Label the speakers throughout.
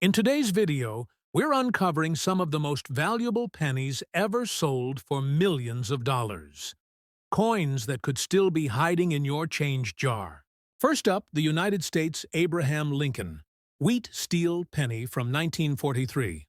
Speaker 1: In today's video, we're uncovering some of the most valuable pennies ever sold for millions of dollars. Coins that could still be hiding in your change jar. First up, the United States Abraham Lincoln wheat steel penny from 1943.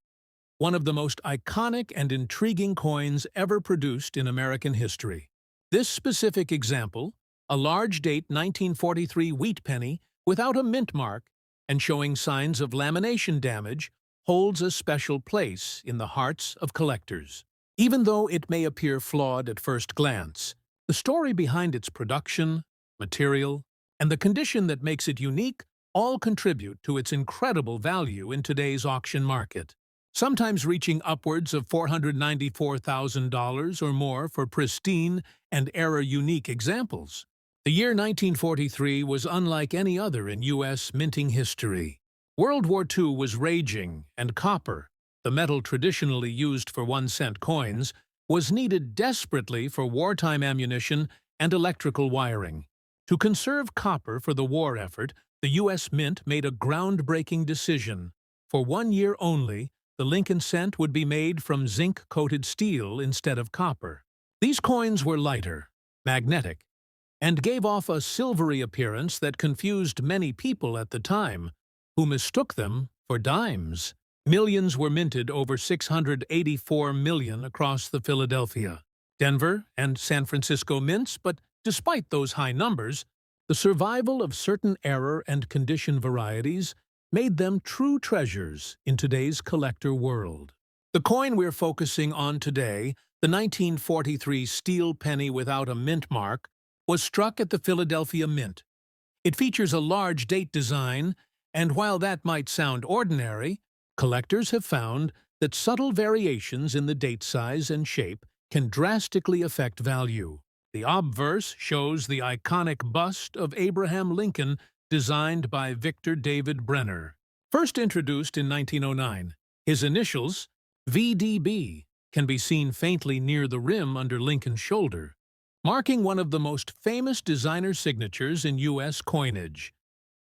Speaker 1: One of the most iconic and intriguing coins ever produced in American history. This specific example, a large date 1943 wheat penny without a mint mark and showing signs of lamination damage, holds a special place in the hearts of collectors. Even though it may appear flawed at first glance, the story behind its production, material, and the condition that makes it unique all contribute to its incredible value in today's auction market, sometimes reaching upwards of $494,000 or more for pristine and era-unique examples. The year 1943 was unlike any other in U.S. minting history. World War II was raging, and copper, the metal traditionally used for 1-cent coins, was needed desperately for wartime ammunition and electrical wiring. To conserve copper for the war effort, the U.S. Mint made a groundbreaking decision. For 1 year only, the Lincoln cent would be made from zinc-coated steel instead of copper. These coins were lighter, magnetic, and gave off a silvery appearance that confused many people at the time, who mistook them for dimes. Millions were minted, over 684 million across the Philadelphia, Denver, and San Francisco mints, but despite those high numbers, the survival of certain error and condition varieties made them true treasures in today's collector world. The coin we're focusing on today, the 1943 steel penny without a mint mark, was struck at the Philadelphia Mint. It features a large date design, and while that might sound ordinary, collectors have found that subtle variations in the date size and shape can drastically affect value. The obverse shows the iconic bust of Abraham Lincoln designed by Victor David Brenner. First introduced in 1909, his initials, VDB, can be seen faintly near the rim under Lincoln's shoulder, marking one of the most famous designer signatures in U.S. coinage.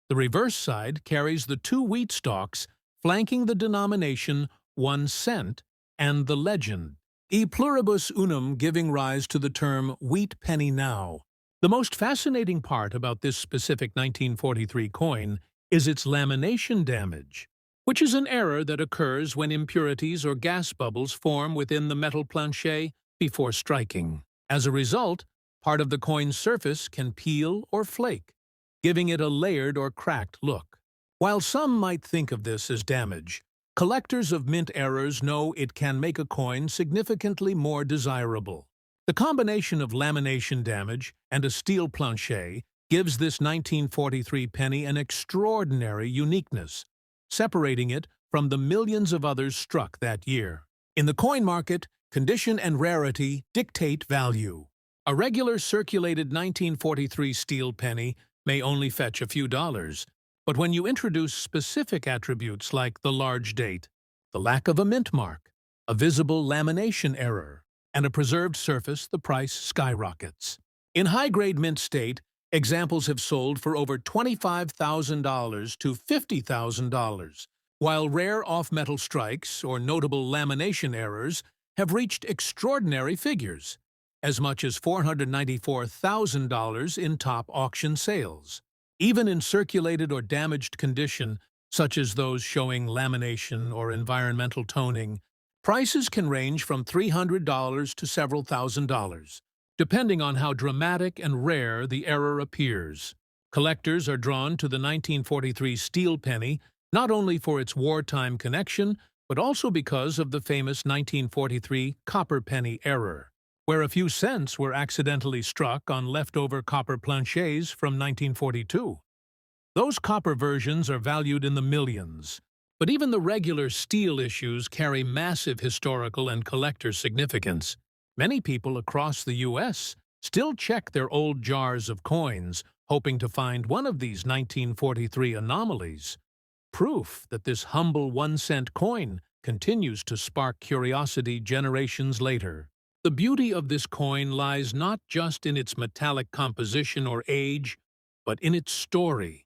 Speaker 1: The reverse side carries the 2 wheat stalks flanking the denomination 1 cent and the legend, E pluribus unum, giving rise to the term wheat penny now. The most fascinating part about this specific 1943 coin is its lamination damage, which is an error that occurs when impurities or gas bubbles form within the metal plancher before striking. As a result, part of the coin's surface can peel or flake, giving it a layered or cracked look. While some might think of this as damage, collectors of mint errors know it can make a coin significantly more desirable. The combination of lamination damage and a steel plancher gives this 1943 penny an extraordinary uniqueness, separating it from the millions of others struck that year. In the coin market, condition and rarity dictate value. A regular circulated 1943 steel penny may only fetch a few dollars, but when you introduce specific attributes like the large date, the lack of a mint mark, a visible lamination error, and a preserved surface, the price skyrockets. In high-grade mint state, examples have sold for over $25,000 to $50,000, while rare off-metal strikes or notable lamination errors have reached extraordinary figures, as much as $494,000 in top auction sales. Even in circulated or damaged condition, such as those showing lamination or environmental toning, prices can range from $300 to several $1,000s, depending on how dramatic and rare the error appears. Collectors are drawn to the 1943 steel penny not only for its wartime connection, but also because of the famous 1943 copper penny error, where a few cents were accidentally struck on leftover copper planchers from 1942. Those copper versions are valued in the millions, but even the regular steel issues carry massive historical and collector significance. Many people across the U.S. still check their old jars of coins, hoping to find one of these 1943 anomalies, proof that this humble 1-cent coin continues to spark curiosity generations later. The beauty of this coin lies not just in its metallic composition or age, but in its story.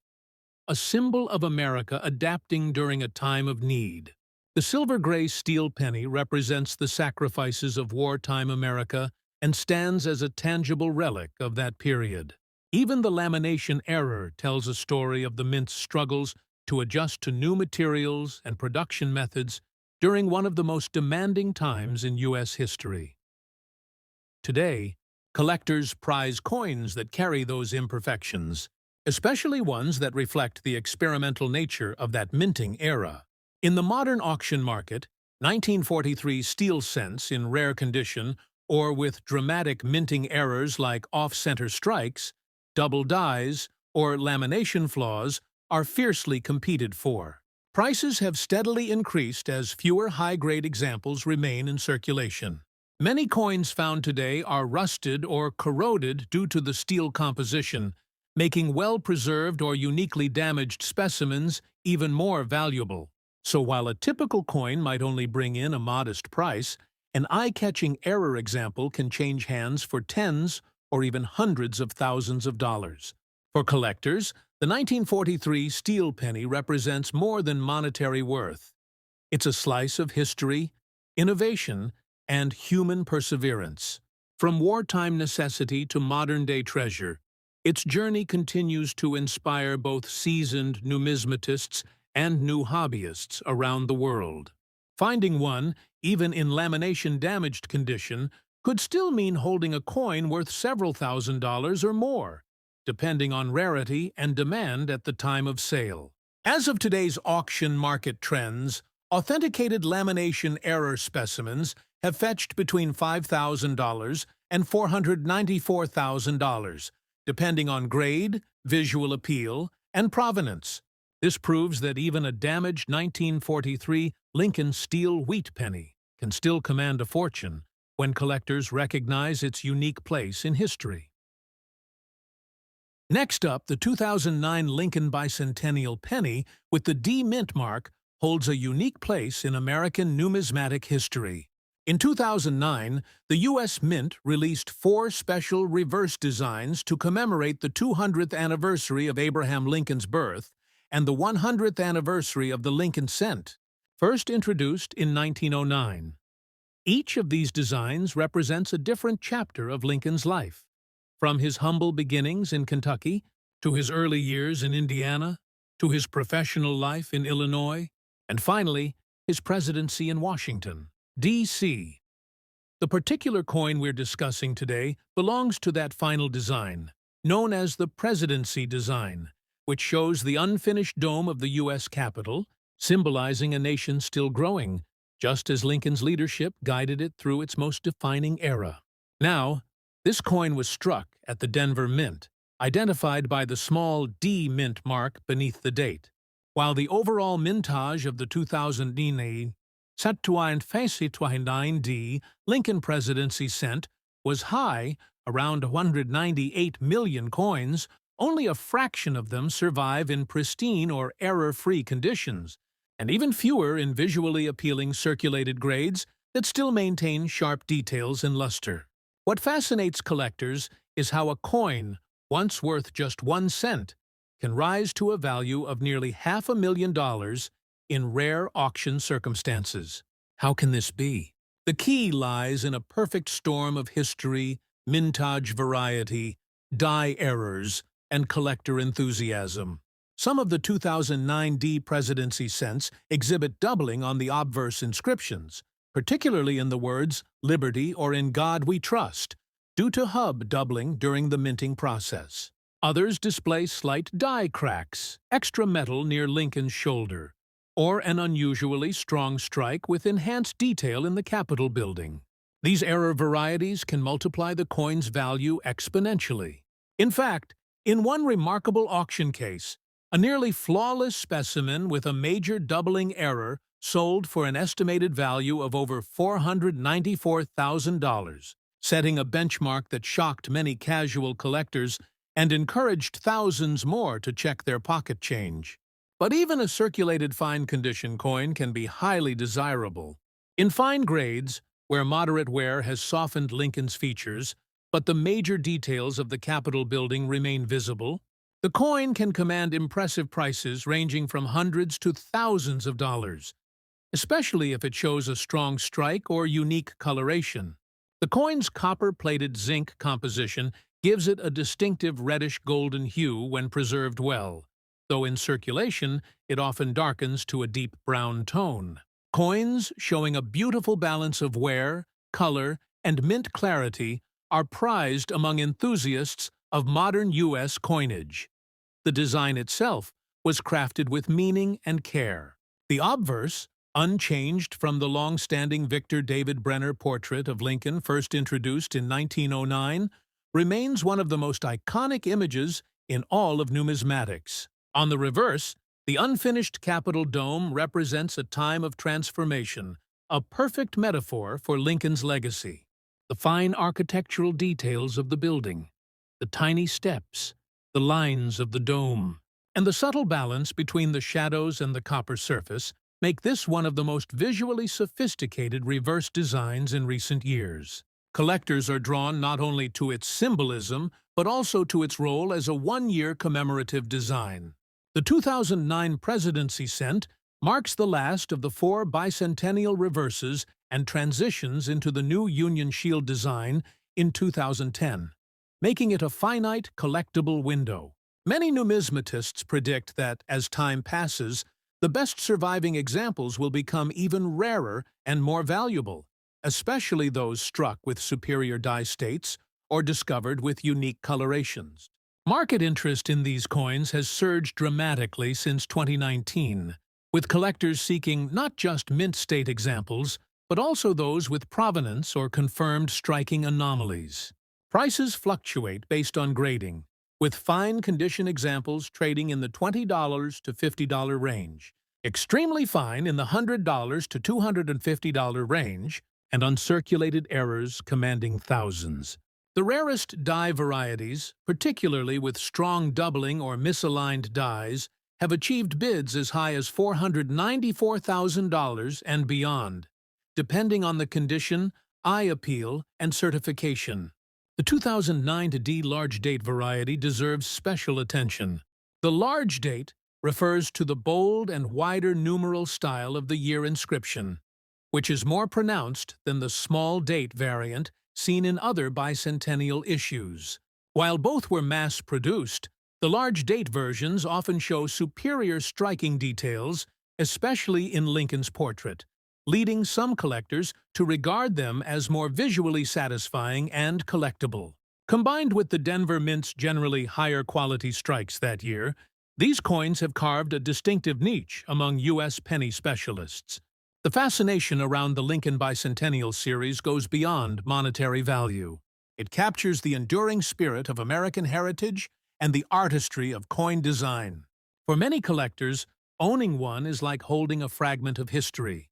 Speaker 1: a symbol of America adapting during a time of need. The silver-gray steel penny represents the sacrifices of wartime America and stands as a tangible relic of that period. Even the lamination error tells a story of the mint's struggles to adjust to new materials and production methods during one of the most demanding times in U.S. history. Today, collectors prize coins that carry those imperfections, especially ones that reflect the experimental nature of that minting era. In the modern auction market, 1943 steel cents in rare condition or with dramatic minting errors like off-center strikes, double dies, or lamination flaws are fiercely competed for. Prices have steadily increased as fewer high-grade examples remain in circulation. Many coins found today are rusted or corroded due to the steel composition, making well-preserved or uniquely damaged specimens even more valuable. So while a typical coin might only bring in a modest price, an eye-catching error example can change hands for tens or even hundreds of thousands of dollars. For collectors, the 1943 steel penny represents more than monetary worth. It's a slice of history, innovation, and human perseverance. From wartime necessity to modern-day treasure, its journey continues to inspire both seasoned numismatists and new hobbyists around the world. Finding one, even in lamination-damaged condition, could still mean holding a coin worth several $1,000s or more, depending on rarity and demand at the time of sale. As of today's auction market trends, authenticated lamination error specimens have fetched between $5,000 and $494,000, depending on grade, visual appeal, and provenance. This proves that even a damaged 1943 Lincoln steel wheat penny can still command a fortune when collectors recognize its unique place in history. Next up, the 2009 Lincoln Bicentennial Penny with the D mint mark holds a unique place in American numismatic history. In 2009, the U.S. Mint released 4 special reverse designs to commemorate the 200th anniversary of Abraham Lincoln's birth and the 100th anniversary of the Lincoln cent, first introduced in 1909. Each of these designs represents a different chapter of Lincoln's life, from his humble beginnings in Kentucky, to his early years in Indiana, to his professional life in Illinois, and finally, his presidency in Washington, D.C. The particular coin we're discussing today belongs to that final design, known as the Presidency Design, which shows the unfinished dome of the U.S. Capitol, symbolizing a nation still growing, just as Lincoln's leadership guided it through its most defining era. Now, this coin was struck at the Denver Mint, identified by the small D mint mark beneath the date, while the overall mintage of the 2009 D Lincoln Presidency cent was high, around 198 million coins. Only a fraction of them survive in pristine or error-free conditions, and even fewer in visually appealing circulated grades that still maintain sharp details and luster. What fascinates collectors is how a coin, once worth just 1 cent, can rise to a value of nearly $500,000 in rare auction circumstances. How can this be? The key lies in a perfect storm of history, mintage variety, die errors, and collector enthusiasm. Some of the 2009 D Presidency cents exhibit doubling on the obverse inscriptions, particularly in the words "Liberty" or "In God We Trust," due to hub doubling during the minting process. Others display slight die cracks, extra metal near Lincoln's shoulder, or an unusually strong strike with enhanced detail in the Capitol building. These error varieties can multiply the coin's value exponentially. In fact, in one remarkable auction case, a nearly flawless specimen with a major doubling error sold for an estimated value of over $494,000, setting a benchmark that shocked many casual collectors and encouraged thousands more to check their pocket change. But even a circulated fine-condition coin can be highly desirable. In fine grades, where moderate wear has softened Lincoln's features, but the major details of the Capitol building remain visible, The coin can command impressive prices ranging from hundreds to thousands of dollars, especially if it shows a strong strike or unique coloration. The coin's copper-plated zinc composition gives it a distinctive reddish-golden hue when preserved well, though in circulation it often darkens to a deep brown tone. Coins showing a beautiful balance of wear, color, and mint clarity are prized among enthusiasts of modern U.S. coinage. The design itself was crafted with meaning and care. The obverse, unchanged from the long-standing Victor David Brenner portrait of Lincoln first introduced in 1909, remains one of the most iconic images in all of numismatics. On the reverse, the unfinished Capitol dome represents a time of transformation, a perfect metaphor for Lincoln's legacy. The fine architectural details of the building, the tiny steps, the lines of the dome, and the subtle balance between the shadows and the copper surface make this one of the most visually sophisticated reverse designs in recent years. Collectors are drawn not only to its symbolism, but also to its role as a one-year commemorative design. The 2009 Presidency Cent marks the last of the 4 bicentennial reverses and transitions into the new Union Shield design in 2010, making it a finite collectible window. Many numismatists predict that, as time passes, the best surviving examples will become even rarer and more valuable, especially those struck with superior die states or discovered with unique colorations. Market interest in these coins has surged dramatically since 2019, with collectors seeking not just mint state examples, but also those with provenance or confirmed striking anomalies. Prices fluctuate based on grading, with fine condition examples trading in the $20 to $50 range, extremely fine in the $100 to $250 range, and uncirculated errors commanding thousands. The rarest die varieties, particularly with strong doubling or misaligned dies, have achieved bids as high as $494,000 and beyond, depending on the condition, eye appeal, and certification. The 2009 D large date variety deserves special attention. The large date refers to the bold and wider numeral style of the year inscription, which is more pronounced than the small date variant seen in other bicentennial issues. While both were mass-produced, the large date versions often show superior striking details, especially in Lincoln's portrait, leading some collectors to regard them as more visually satisfying and collectible. Combined with the Denver Mint's generally higher quality strikes that year, these coins have carved a distinctive niche among U.S. penny specialists. The fascination around the Lincoln Bicentennial series goes beyond monetary value. It captures the enduring spirit of American heritage and the artistry of coin design. For many collectors, owning one is like holding a fragment of history,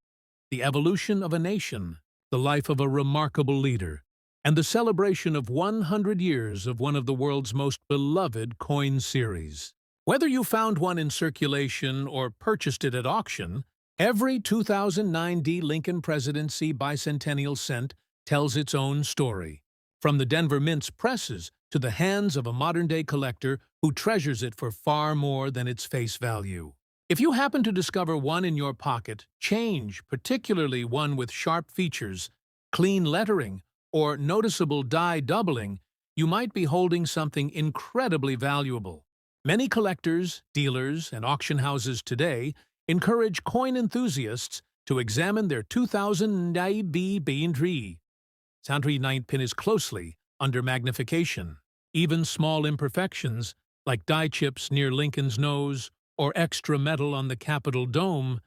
Speaker 1: the evolution of a nation, the life of a remarkable leader, and the celebration of 100 years of one of the world's most beloved coin series. Whether you found one in circulation or purchased it at auction, every 2009 D Lincoln Presidency Bicentennial Cent tells its own story, from the Denver Mint's presses to the hands of a modern-day collector who treasures it for far more than its face value. If you happen to discover one in your pocket, change, particularly one with sharp features, clean lettering, or noticeable die doubling, you might be holding something incredibly valuable. Many collectors, dealers, and auction houses today encourage coin enthusiasts to examine their 2009 pennies closely under magnification. Even small imperfections, like die chips near Lincoln's nose or extra metal on the Capitol dome,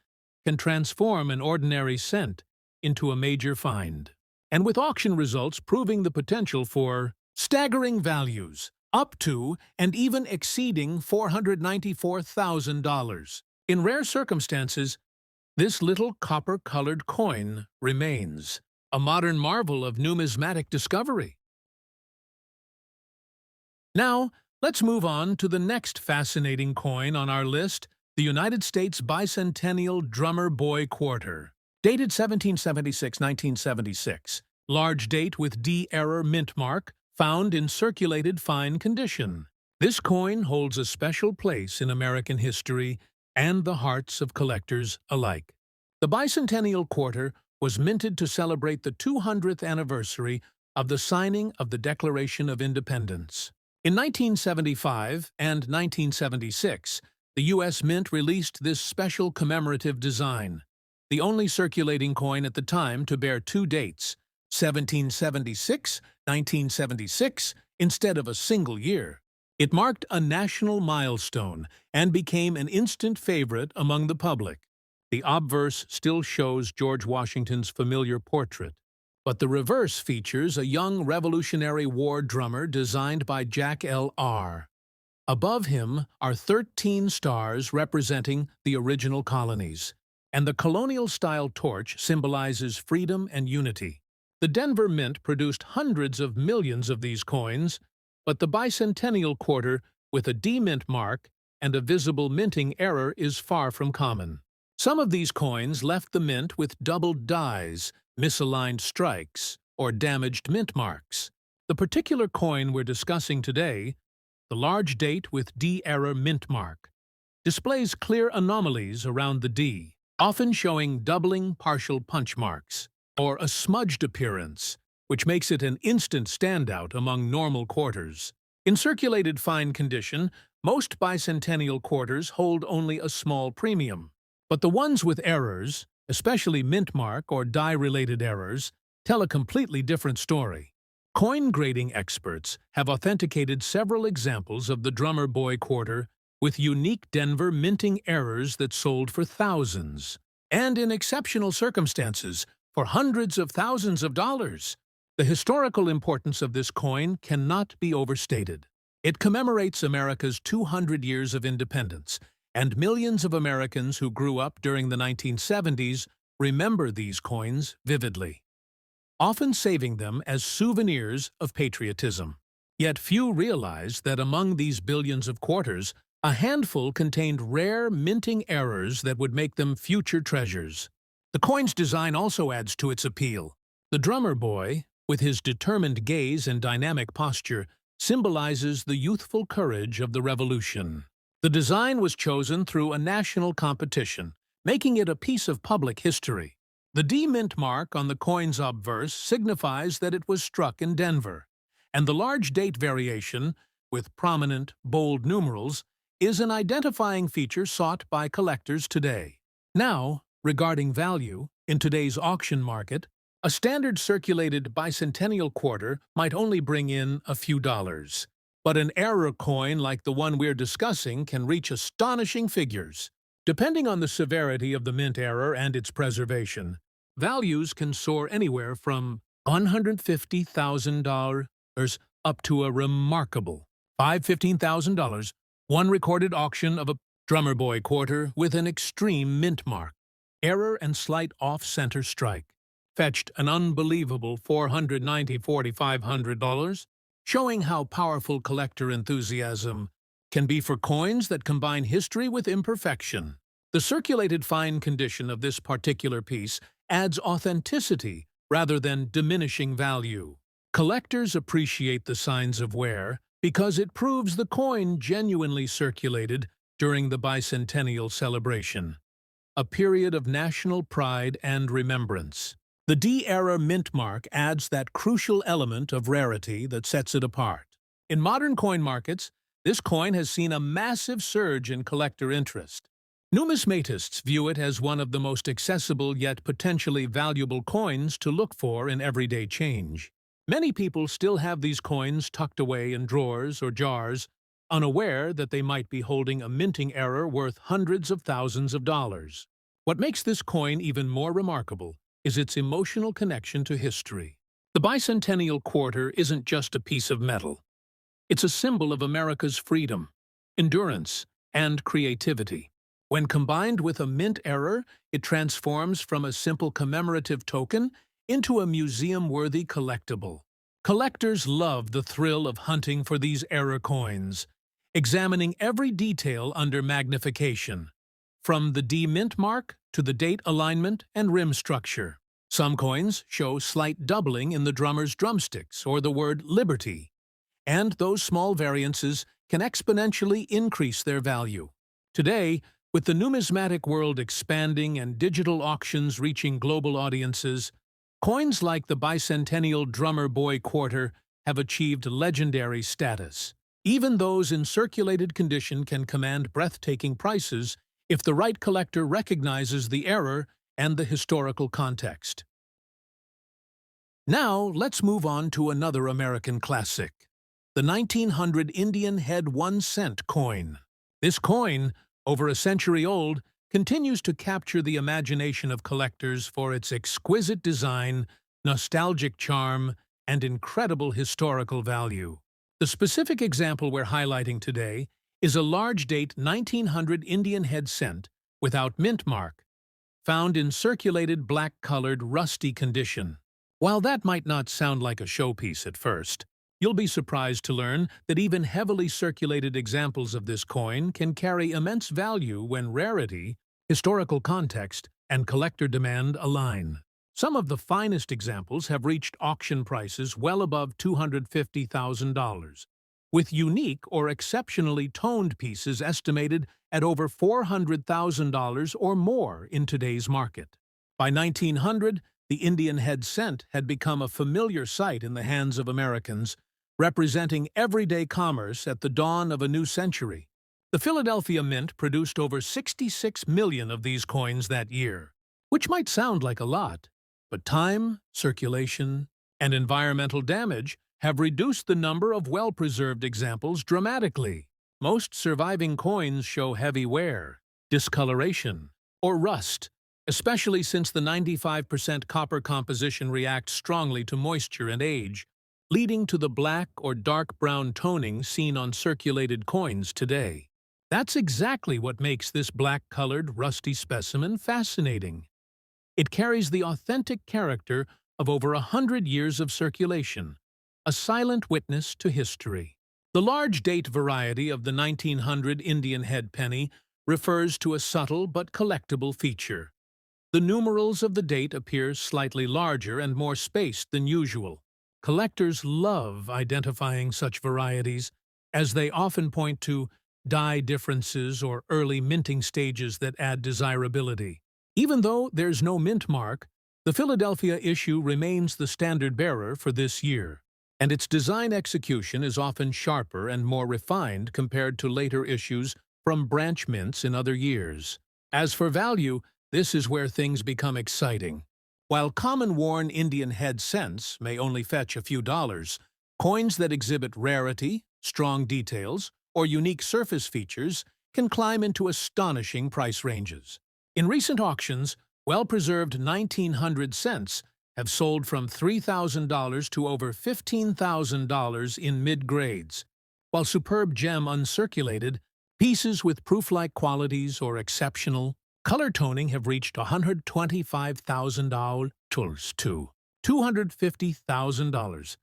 Speaker 1: can transform an ordinary cent into a major find. And with auction results proving the potential for staggering values, up to and even exceeding $494,000. In rare circumstances, this little copper-colored coin remains a modern marvel of numismatic discovery. Now, let's move on to the next fascinating coin on our list, the United States Bicentennial Drummer Boy Quarter. Dated 1776-1976, large date with D-error mint mark, found in circulated fine condition. This coin holds a special place in American history and the hearts of collectors alike. The bicentennial quarter was minted to celebrate the 200th anniversary of the signing of the Declaration of Independence. In 1975 and 1976, the U.S. Mint released this special commemorative design, the only circulating coin at the time to bear two dates, 1776, 1976, instead of a single year. It marked a national milestone and became an instant favorite among the public. The obverse still shows George Washington's familiar portrait, but the reverse features a young Revolutionary War drummer designed by Jack L. R. Above him are 13 stars representing the original colonies, and the colonial-style torch symbolizes freedom and unity. The Denver Mint produced hundreds of millions of these coins, but the bicentennial quarter with a D-mint mark and a visible minting error is far from common. Some of these coins left the mint with doubled dies, misaligned strikes, or damaged mint marks. The particular coin we're discussing today, the large date with D-error mint mark, displays clear anomalies around the D, often showing doubling partial punch marks, or a smudged appearance, which makes it an instant standout among normal quarters. In circulated fine condition, most bicentennial quarters hold only a small premium, but the ones with errors, especially mint mark or die-related errors, tell a completely different story. Coin grading experts have authenticated several examples of the Drummer Boy quarter with unique Denver minting errors that sold for thousands, and in exceptional circumstances, for hundreds of thousands of dollars. The historical importance of this coin cannot be overstated. It commemorates America's 200 years of independence, and millions of Americans who grew up during the 1970s remember these coins vividly, often saving them as souvenirs of patriotism. Yet few realize that among these billions of quarters, a handful contained rare minting errors that would make them future treasures. The coin's design also adds to its appeal. The Drummer Boy, with his determined gaze and dynamic posture, symbolizes the youthful courage of the Revolution. The design was chosen through a national competition, making it a piece of public history. The D-mint mark on the coin's obverse signifies that it was struck in Denver, and the large date variation, with prominent, bold numerals, is an identifying feature sought by collectors today. Now, regarding value, in today's auction market, a standard circulated bicentennial quarter might only bring in a few dollars, but an error coin like the one we're discussing can reach astonishing figures. Depending on the severity of the mint error and its preservation, values can soar anywhere from $150,000 up to a remarkable $15,000. One recorded auction of a Drummer Boy quarter with an extreme mint mark, error and slight off-center strike fetched an unbelievable $490,500, showing how powerful collector enthusiasm can be for coins that combine history with imperfection. The circulated fine condition of this particular piece adds authenticity rather than diminishing value. Collectors appreciate the signs of wear because it proves the coin genuinely circulated during the bicentennial celebration, a period of national pride and remembrance. The D-era mint mark adds that crucial element of rarity that sets it apart. In modern coin markets, this coin has seen a massive surge in collector interest. Numismatists view it as one of the most accessible yet potentially valuable coins to look for in everyday change. Many people still have these coins tucked away in drawers or jars, unaware that they might be holding a minting error worth hundreds of thousands of dollars. What makes this coin even more remarkable is its emotional connection to history. The bicentennial quarter isn't just a piece of metal. It's a symbol of America's freedom, endurance, and creativity. When combined with a mint error, it transforms from a simple commemorative token into a museum-worthy collectible. Collectors love the thrill of hunting for these error coins, examining every detail under magnification, from the D-mint mark to the date alignment and rim structure. Some coins show slight doubling in the drummer's drumsticks or the word Liberty, and those small variances can exponentially increase their value. Today, with the numismatic world expanding and digital auctions reaching global audiences, coins like the Bicentennial Drummer Boy Quarter have achieved legendary status. Even those in circulated condition can command breathtaking prices if the right collector recognizes the error and the historical context. Now, let's move on to another American classic, the 1900 Indian head 1-cent coin. This coin, over a century old, continues to capture the imagination of collectors for its exquisite design, nostalgic charm, and incredible historical value. The specific example we're highlighting today is a large-date 1900 Indian head cent without mint mark, found in circulated black-colored rusty condition. While that might not sound like a showpiece at first, you'll be surprised to learn that even heavily circulated examples of this coin can carry immense value when rarity, historical context, and collector demand align. Some of the finest examples have reached auction prices well above $250,000, with unique or exceptionally toned pieces estimated at over $400,000 or more in today's market. By 1900, the Indian head cent had become a familiar sight in the hands of Americans, representing everyday commerce at the dawn of a new century. The Philadelphia Mint produced over 66 million of these coins that year, which might sound like a lot, but time, circulation, and environmental damage have reduced the number of well-preserved examples dramatically. Most surviving coins show heavy wear, discoloration, or rust, especially since the 95% copper composition reacts strongly to moisture and age, leading to the black or dark brown toning seen on circulated coins today. That's exactly what makes this black-colored, rusty specimen fascinating. It carries the authentic character of over 100 years of circulation, a silent witness to history. The large date variety of the 1900 Indian head penny refers to a subtle but collectible feature. The numerals of the date appear slightly larger and more spaced than usual. Collectors love identifying such varieties, as they often point to die differences or early minting stages that add desirability. Even though there's no mint mark, the Philadelphia issue remains the standard-bearer for this year, and its design execution is often sharper and more refined compared to later issues from branch mints in other years. As for value, this is where things become exciting. While common worn Indian head cents may only fetch a few dollars, coins that exhibit rarity, strong details, or unique surface features can climb into astonishing price ranges. In recent auctions, well-preserved 1900 cents have sold from $3,000 to over $15,000 in mid-grades, while superb gem uncirculated, pieces with proof-like qualities or exceptional color toning have reached $125,000 to $250,000.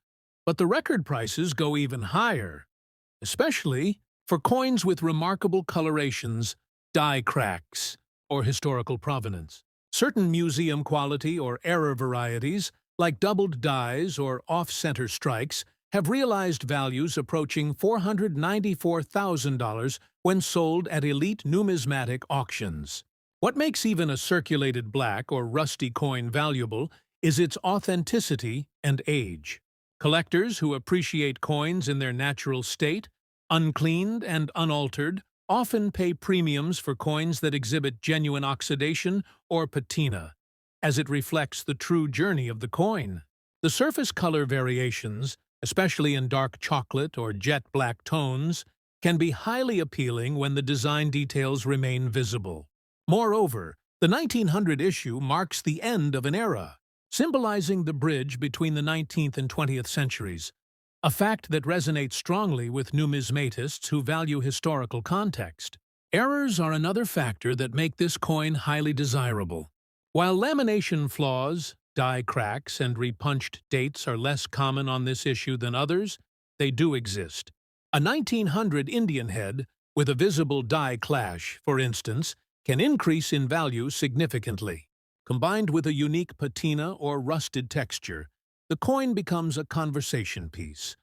Speaker 1: But the record prices go even higher, especially for coins with remarkable colorations, die cracks, or historical provenance. Certain museum quality or error varieties, like doubled dies or off-center strikes, have realized values approaching $494,000 when sold at elite numismatic auctions. What makes even a circulated black or rusty coin valuable is its authenticity and age. Collectors who appreciate coins in their natural state, uncleaned and unaltered, often pay premiums for coins that exhibit genuine oxidation or patina, as it reflects the true journey of the coin. The surface color variations, especially in dark chocolate or jet black tones, can be highly appealing when the design details remain visible. Moreover, the 1900 issue marks the end of an era, symbolizing the bridge between the 19th and 20th centuries, a fact that resonates strongly with numismatists who value historical context. Errors are another factor that make this coin highly desirable. While lamination flaws, die cracks, and repunched dates are less common on this issue than others, they do exist. A 1900 Indian head, with a visible die clash, for instance, can increase in value significantly. Combined with a unique patina or rusted texture, the coin becomes a conversation piece.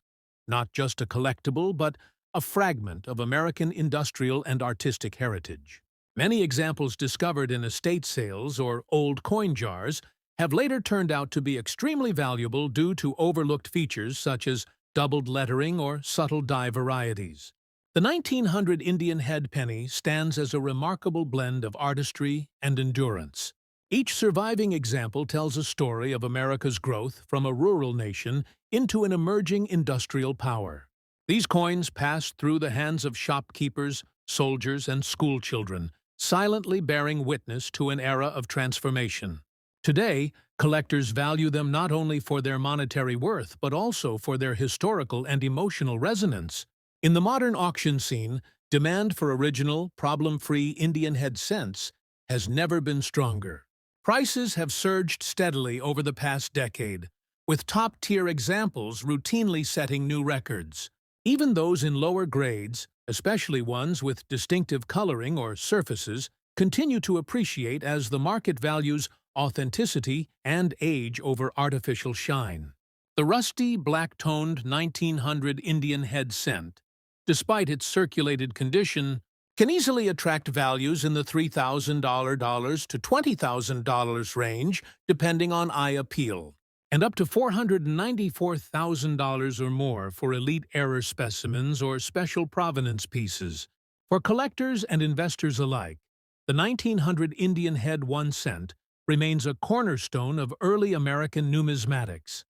Speaker 1: Not just a collectible, but a fragment of American industrial and artistic heritage. Many examples discovered in estate sales or old coin jars have later turned out to be extremely valuable due to overlooked features such as doubled lettering or subtle die varieties. The 1900 Indian head penny stands as a remarkable blend of artistry and endurance. Each surviving example tells a story of America's growth from a rural nation into an emerging industrial power. These coins passed through the hands of shopkeepers, soldiers, and schoolchildren, silently bearing witness to an era of transformation. Today, collectors value them not only for their monetary worth but also for their historical and emotional resonance. In the modern auction scene, demand for original, problem-free Indian head cents has never been stronger. Prices have surged steadily over the past decade, with top-tier examples routinely setting new records. Even those in lower grades, especially ones with distinctive coloring or surfaces, continue to appreciate as the market values authenticity and age over artificial shine. The rusty, black-toned 1900 Indian head cent, despite its circulated condition, can easily attract values in the $3,000 to $20,000 range, depending on eye appeal, and up to $494,000 or more for elite error specimens or special provenance pieces. For collectors and investors alike, the 1900 Indian head 1 cent remains a cornerstone of early American numismatics,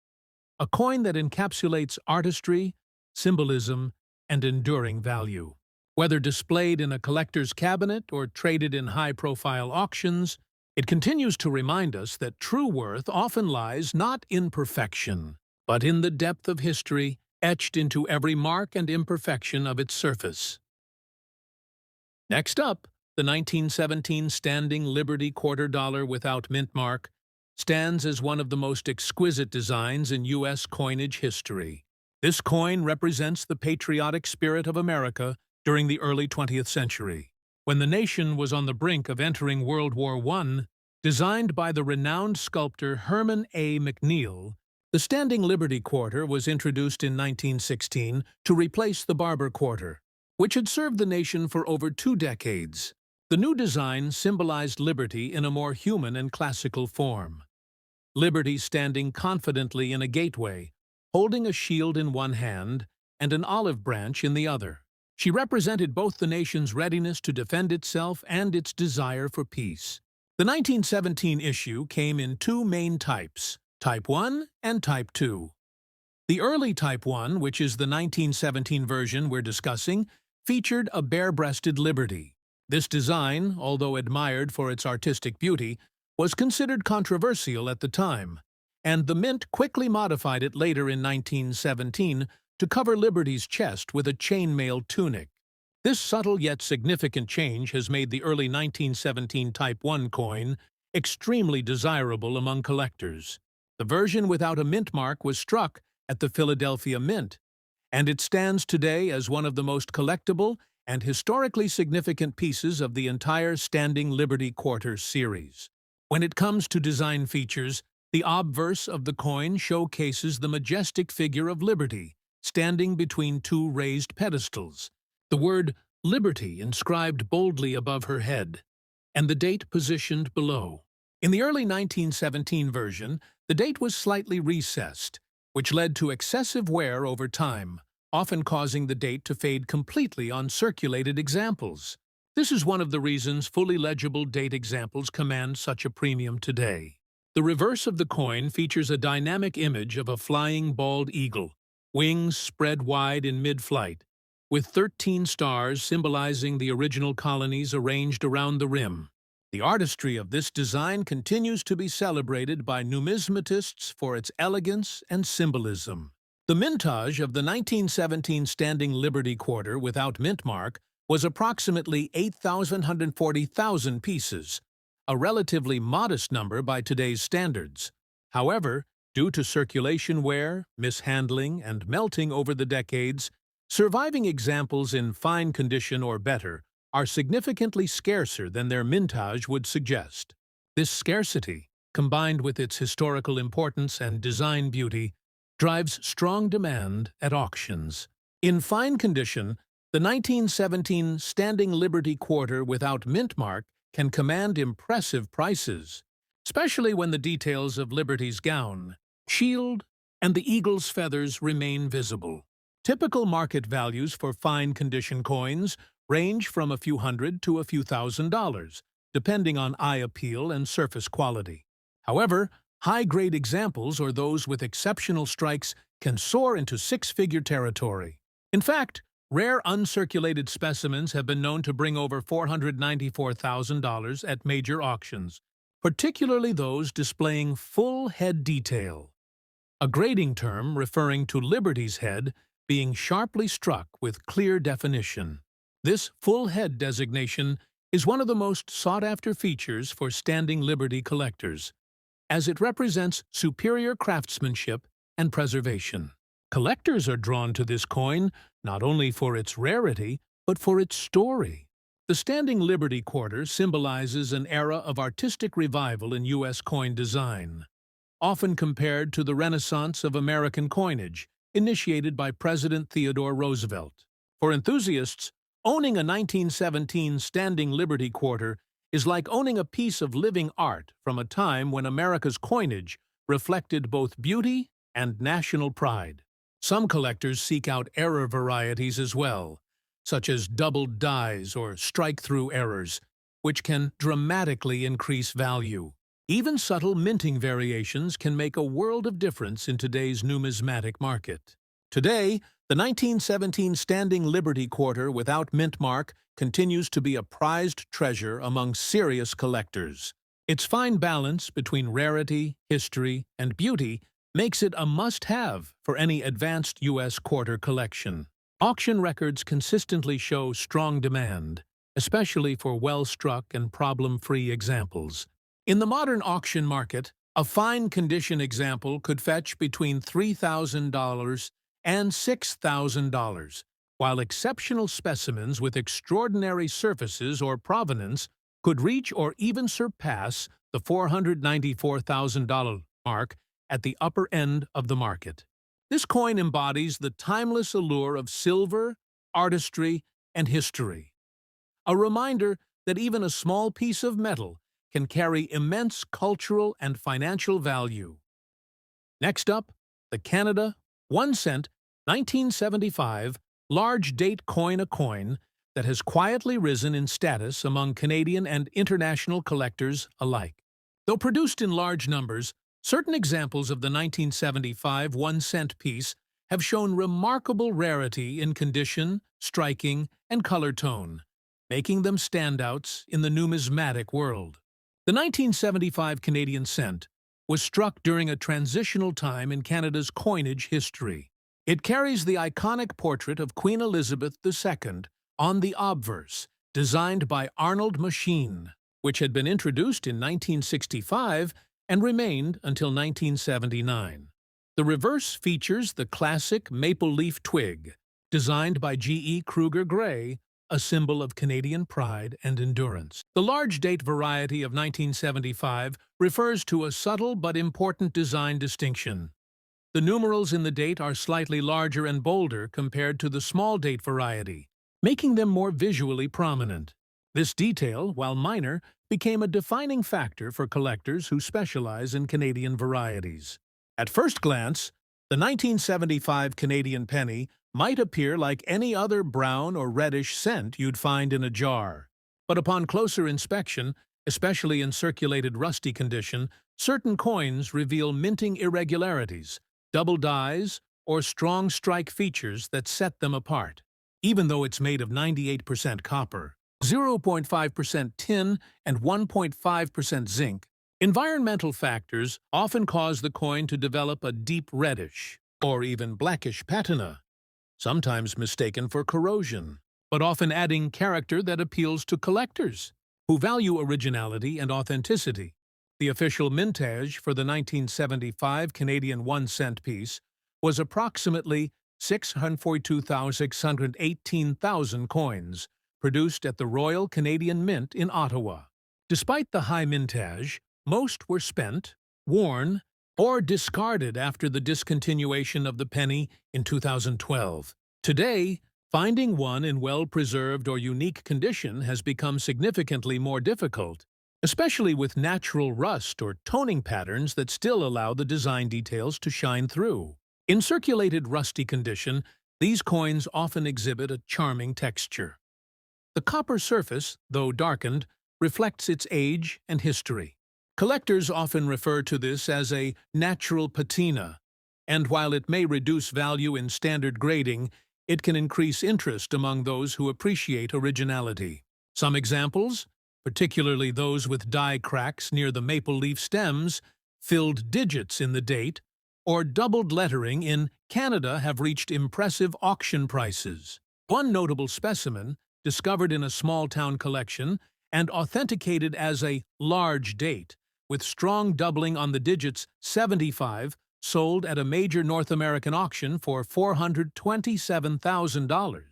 Speaker 1: a coin that encapsulates artistry, symbolism, and enduring value. Whether displayed in a collector's cabinet or traded in high-profile auctions, it continues to remind us that true worth often lies not in perfection, but in the depth of history etched into every mark and imperfection of its surface. Next up, the 1917 Standing Liberty Quarter Dollar without mint mark stands as one of the most exquisite designs in U.S. coinage history. This coin represents the patriotic spirit of America during the early 20th century, when the nation was on the brink of entering World War I. Designed by the renowned sculptor Herman A. McNeil, the Standing Liberty Quarter was introduced in 1916 to replace the Barber Quarter, which had served the nation for over 2 decades. The new design symbolized liberty in a more human and classical form. Liberty standing confidently in a gateway, holding a shield in one hand and an olive branch in the other. She represented both the nation's readiness to defend itself and its desire for peace. The 1917 issue came in 2 main types, Type 1 and Type 2. The early Type 1, which is the 1917 version we're discussing, featured a bare-breasted liberty. This design, although admired for its artistic beauty, was considered controversial at the time, and the Mint quickly modified it later in 1917 to cover Liberty's chest with a chainmail tunic. This subtle yet significant change has made the early 1917 Type 1 coin extremely desirable among collectors. The version without a mint mark was struck at the Philadelphia Mint, and it stands today as one of the most collectible and historically significant pieces of the entire Standing Liberty Quarter series. When it comes to design features, the obverse of the coin showcases the majestic figure of Liberty, standing between 2 raised pedestals, the word Liberty inscribed boldly above her head, and the date positioned below. In the early 1917 version, the date was slightly recessed, which led to excessive wear over time, often causing the date to fade completely on circulated examples. This is one of the reasons fully legible date examples command such a premium today. The reverse of the coin features a dynamic image of a flying bald eagle, wings spread wide in mid-flight, with 13 stars symbolizing the original colonies arranged around the rim. The artistry of this design continues to be celebrated by numismatists for its elegance and symbolism. The mintage of the 1917 Standing Liberty Quarter without mint mark was approximately 8,140,000 pieces, a relatively modest number by today's standards. However, due to circulation wear, mishandling, and melting over the decades, surviving examples in fine condition or better are significantly scarcer than their mintage would suggest. This scarcity, combined with its historical importance and design beauty, drives strong demand at auctions. In fine condition, The 1917 Standing Liberty Quarter without mint mark can command impressive prices, especially when the details of Liberty's gown, shield, and the eagle's feathers remain visible. Typical market values for fine condition coins range from a few hundred to a few $1,000s, depending on eye appeal and surface quality. However, high-grade examples or those with exceptional strikes can soar into six-figure territory. In fact, rare uncirculated specimens have been known to bring over $494,000 at major auctions, particularly those displaying full head detail, a grading term referring to Liberty's head being sharply struck with clear definition. This full head designation is one of the most sought-after features for Standing Liberty collectors, as it represents superior craftsmanship and preservation. Collectors are drawn to this coin not only for its rarity, but for its story. The Standing Liberty Quarter symbolizes an era of artistic revival in U.S. coin design, often compared to the Renaissance of American coinage, initiated by President Theodore Roosevelt. For enthusiasts, owning a 1917 Standing Liberty Quarter is like owning a piece of living art from a time when America's coinage reflected both beauty and national pride. Some collectors seek out error varieties as well, such as doubled dies or strike-through errors, which can dramatically increase value. Even subtle minting variations can make a world of difference in today's numismatic market. Today, the 1917 Standing Liberty Quarter without mint mark continues to be a prized treasure among serious collectors. Its fine balance between rarity, history, and beauty makes it a must-have for any advanced U.S. quarter collection. Auction records consistently show strong demand, especially for well-struck and problem-free examples. In the modern auction market, a fine condition example could fetch between $3,000 and $6,000, while exceptional specimens with extraordinary surfaces or provenance could reach or even surpass the $494,000 mark at the upper end of the market. This coin embodies the timeless allure of silver, artistry, and history, a reminder that even a small piece of metal can carry immense cultural and financial value. Next up, the Canada 1 cent 1975 large date coin, a coin that has quietly risen in status among Canadian and international collectors alike. Though produced in large numbers, certain examples of the 1975 1-cent piece have shown remarkable rarity in condition, striking, and color tone, making them standouts in the numismatic world. The 1975 Canadian cent was struck during a transitional time in Canada's coinage history. It carries the iconic portrait of Queen Elizabeth II on the obverse, designed by Arnold Machine, which had been introduced in 1965 and remained until 1979. The reverse features the classic maple leaf twig, designed by G.E. Kruger Gray, a symbol of Canadian pride and endurance. The large date variety of 1975 refers to a subtle but important design distinction. The numerals in the date are slightly larger and bolder compared to the small date variety, making them more visually prominent. This detail, while minor, became a defining factor for collectors who specialize in Canadian varieties. At first glance, the 1975 Canadian penny might appear like any other brown or reddish cent you'd find in a jar. But upon closer inspection, especially in circulated rusty condition, certain coins reveal minting irregularities, double dies, or strong strike features that set them apart. Even though it's made of 98% copper, 0.5% tin, and 1.5% zinc, environmental factors often cause the coin to develop a deep reddish or even blackish patina, sometimes mistaken for corrosion, but often adding character that appeals to collectors who value originality and authenticity. The official mintage for the 1975 Canadian 1-cent piece was approximately 618,000 coins, produced at the Royal Canadian Mint in Ottawa. Despite the high mintage, most were spent, worn, or discarded after the discontinuation of the penny in 2012. Today, Finding one in well-preserved or unique condition has become significantly more difficult, especially with natural rust or toning patterns that still allow the design details to shine through. In circulated rusty condition, these coins often exhibit a charming texture. The copper surface, though darkened, reflects its age and history. Collectors often refer to this as a natural patina, and while it may reduce value in standard grading, it can increase interest among those who appreciate originality. Some examples, particularly those with die cracks near the maple leaf stems, filled digits in the date, or doubled lettering in Canada have reached impressive auction prices. One notable specimen, discovered in a small-town collection and authenticated as a large date, with strong doubling on the digits 75, sold at a major North American auction for $427,000,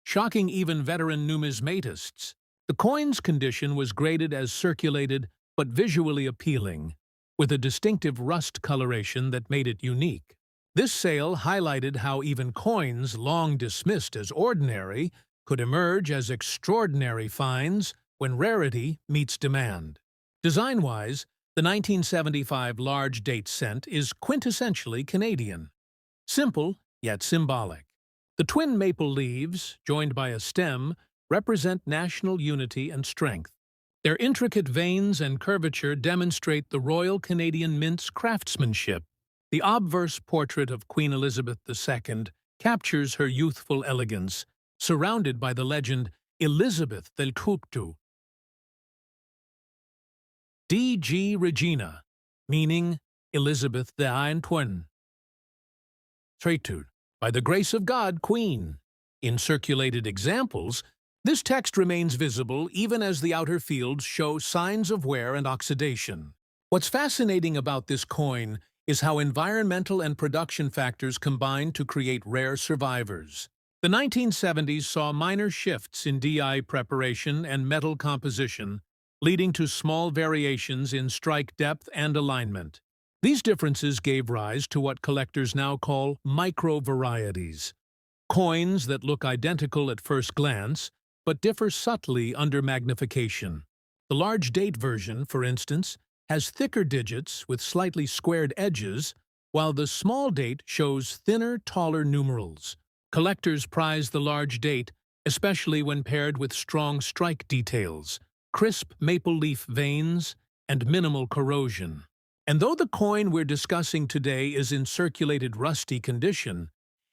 Speaker 1: shocking even veteran numismatists. The coin's condition was graded as circulated but visually appealing, with a distinctive rust coloration that made it unique. This sale highlighted how even coins long dismissed as ordinary could emerge as extraordinary finds when rarity meets demand. Design-wise, the 1975 large date cent is quintessentially Canadian. Simple, yet symbolic. The twin maple leaves, joined by a stem, represent national unity and strength. Their intricate veins and curvature demonstrate the Royal Canadian Mint's craftsmanship. The obverse portrait of Queen Elizabeth II captures her youthful elegance, surrounded by the legend Elizabeth del Cuptu, D.G. Regina, meaning Elizabeth the Twin. Traitude, by the grace of God, Queen. In circulated examples, this text remains visible even as the outer fields show signs of wear and oxidation. What's fascinating about this coin is how environmental and production factors combine to create rare survivors. The 1970s saw minor shifts in DI preparation and metal composition, leading to small variations in strike depth and alignment. These differences gave rise to what collectors now call micro-varieties, coins that look identical at first glance, but differ subtly under magnification. The large date version, for instance, has thicker digits with slightly squared edges, while the small date shows thinner, taller numerals. Collectors prize the large date, especially when paired with strong strike details, crisp maple leaf veins, and minimal corrosion. And though the coin we're discussing today is in circulated rusty condition,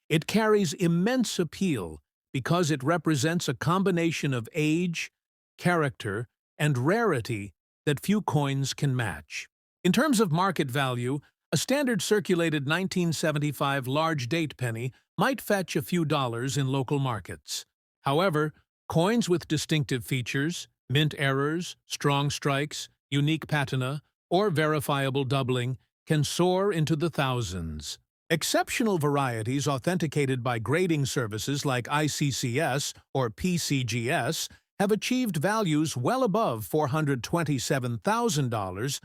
Speaker 1: it carries immense appeal because it represents a combination of age, character, and rarity that few coins can match. In terms of market value, a standard circulated 1975 large date penny might fetch a few dollars in local markets. However, coins with distinctive features, mint errors, strong strikes, unique patina, or verifiable doubling can soar into the thousands. Exceptional varieties authenticated by grading services like ICCS or PCGS have achieved values well above $427,000,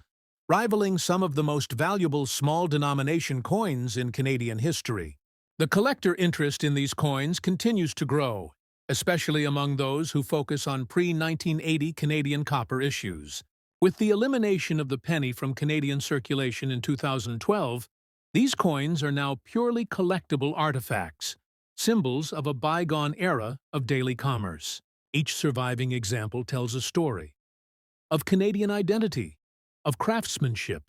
Speaker 1: rivaling some of the most valuable small-denomination coins in Canadian history. The collector interest in these coins continues to grow, especially among those who focus on pre-1980 Canadian copper issues. With the elimination of the penny from Canadian circulation in 2012, these coins are now purely collectible artifacts, symbols of a bygone era of daily commerce. Each surviving example tells a story of Canadian identity, of craftsmanship,